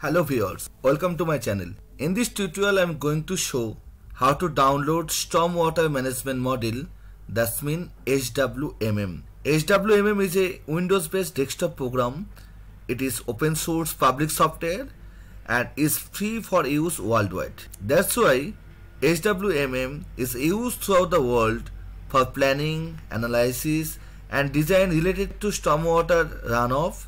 Hello viewers, welcome to my channel. In this tutorial I am going to show how to download stormwater management module, that's mean SWMM. SWMM is a Windows based desktop program. It is open source public software and is free for use worldwide. That's why SWMM is used throughout the world for planning, analysis and design related to stormwater runoff,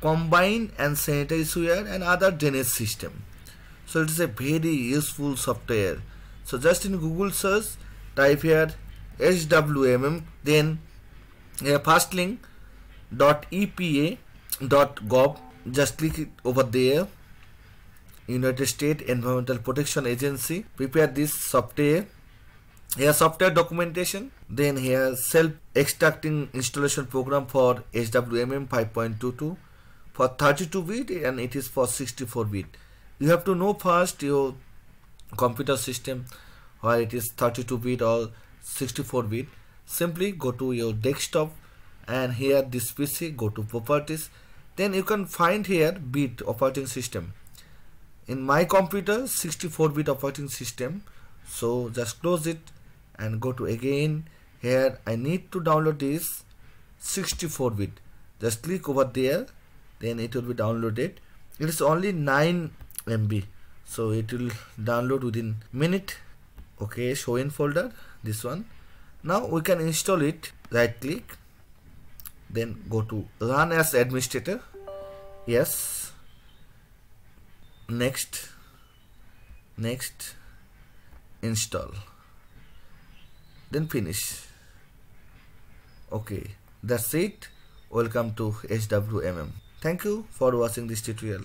combine and sanitary sewer and other drainage system. So it is a very useful software. So just in Google search, type here SWMM, then first link .epa.gov, just click it over there. United States Environmental Protection Agency prepare this software. Here software documentation, then here self-extracting installation program for SWMM 5.22 for 32-bit and it is for 64-bit. You have to know first your computer system where it is 32-bit or 64-bit. Simply go to your desktop and here this PC, go to properties, then you can find here bit operating system. In my computer 64-bit operating system, so just close it and go to again. Here I need to download this 64-bit, just click over there, then it will be downloaded. It is only 9 MB, so it will download within minute. Okay, show in folder, this one. Now we can install it. Right click, then go to run as administrator. Yes, next, install, then finish. Okay, that's it. Welcome to SWMM. Thank you for watching this tutorial.